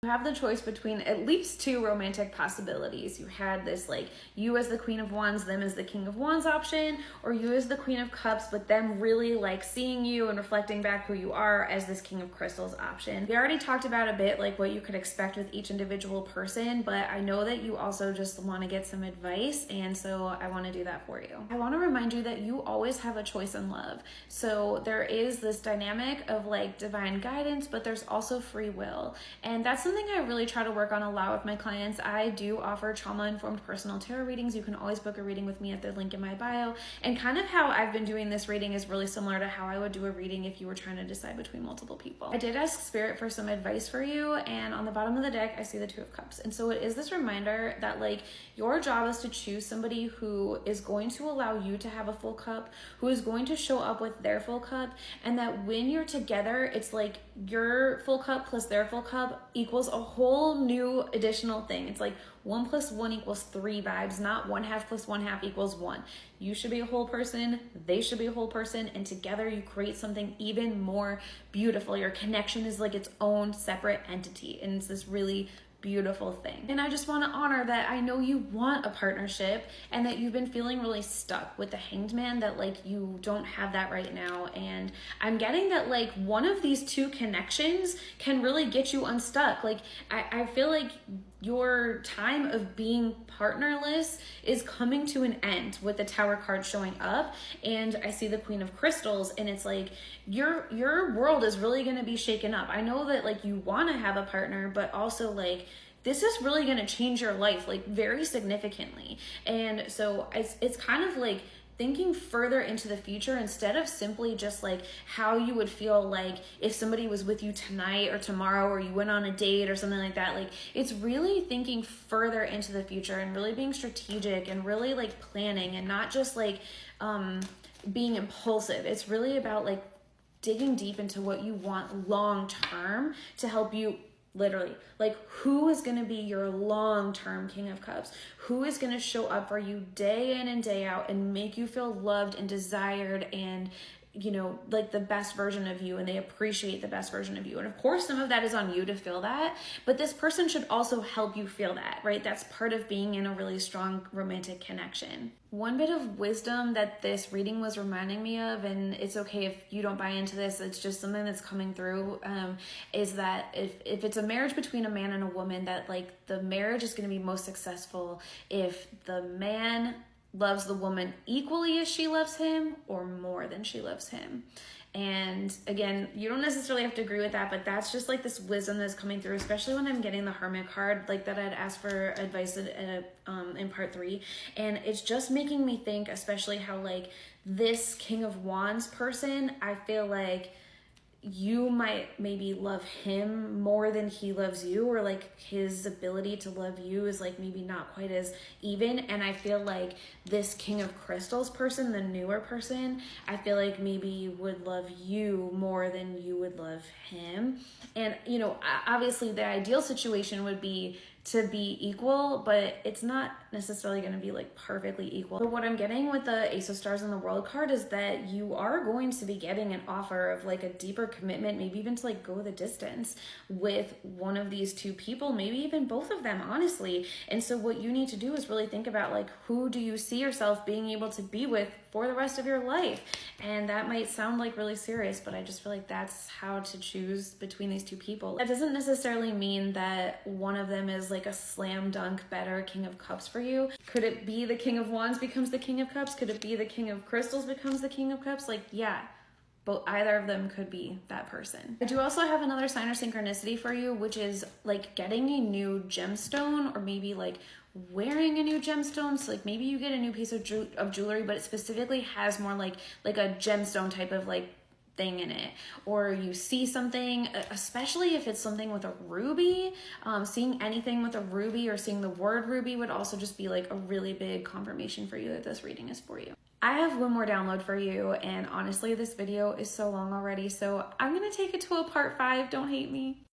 You have the choice between at least two romantic possibilities. You had this like you as the Queen of Wands, them as the King of Wands option, or you as the Queen of Cups, but them really like seeing you and reflecting back who you are as this King of Crystals option. We already talked about a bit like what you could expect with each individual person, but I know that you also just want to get some advice, and so I want to do that for you. I want to remind you that you always have a choice in love. So there is this dynamic of like divine guidance, but there's also free will, and that's something I really try to work on a lot with my clients. I do offer trauma-informed personal tarot readings. You can always book a reading with me at the link in my bio. And kind of how I've been doing this reading is really similar to how I would do a reading if you were trying to decide between multiple people. I did ask Spirit for some advice for you, and on the bottom of the deck, I see the Two of Cups. And so it is this reminder that like your job is to choose somebody who is going to allow you to have a full cup, who is going to show up with their full cup, and that when you're together, it's like your full cup plus their full cup equals a whole new additional thing. It's like 1 + 1 = 3 vibes, not 1/2 + 1/2 = 1. You should be a whole person, they should be a whole person, and together you create something even more beautiful. Your connection is like its own separate entity, and it's this really beautiful thing. And I just want to honor that I know you want a partnership and that you've been feeling really stuck with the Hanged Man, that like you don't have that right now. And I'm getting that like one of these two connections can really get you unstuck. Like I feel like your time of being partnerless is coming to an end with the Tower card showing up, and I see the Queen of Crystals, and it's like your world is really going to be shaken up. I know that like you want to have a partner, but also like this is really going to change your life like very significantly. And so it's kind of like thinking further into the future instead of simply just like how you would feel like if somebody was with you tonight or tomorrow, or you went on a date or something like that. Like it's really thinking further into the future and really being strategic and really like planning, and not just like being impulsive. It's really about like digging deep into what you want long term to help you. Literally, like who is going to be your long-term King of Cups? Who is going to show up for you day in and day out and make you feel loved and desired, and you know, like the best version of you, and they appreciate the best version of you. And of course, some of that is on you to feel that, but this person should also help you feel that, right? That's part of being in a really strong romantic connection. One bit of wisdom that this reading was reminding me of, and it's okay if you don't buy into this, it's just something that's coming through, is that if it's a marriage between a man and a woman, that like the marriage is going to be most successful if the man loves the woman equally as she loves him, or more than she loves him. And again, you don't necessarily have to agree with that, but that's just like this wisdom that's coming through, especially when I'm getting the Hermit card, like that I'd asked for advice in part 3. And it's just making me think, especially how like this King of Wands person, I feel like you might maybe love him more than he loves you, or like his ability to love you is like maybe not quite as even. And I feel like this King of Crystals person, the newer person, I feel like maybe would love you more than you would love him. And you know, obviously the ideal situation would be to be equal, but it's not necessarily going to be like perfectly equal. But what I'm getting with the Ace of Stars in the World card is that you are going to be getting an offer of like a deeper commitment, maybe even to like go the distance with one of these two people, maybe even both of them, honestly. And so what you need to do is really think about like, who do you see yourself being able to be with for the rest of your life? And that might sound like really serious, but I just feel like that's how to choose between these two people. That doesn't necessarily mean that one of them is like a slam dunk better King of Cups for you. Could it be the King of Wands becomes the King of Cups? Could it be the King of Crystals becomes the King of Cups? Like, yeah, but either of them could be that person. I do also have another sign or synchronicity for you, which is like getting a new gemstone, or maybe like wearing a new gemstone. So like maybe you get a new piece of jewelry, but it specifically has more like a gemstone type of like thing in it, or you see something, especially if it's something with a ruby. Seeing anything with a ruby or seeing the word ruby would also just be like a really big confirmation for you that this reading is for you. I have one more download for you, and honestly this video is so long already, so I'm gonna take it to a part 5. Don't hate me.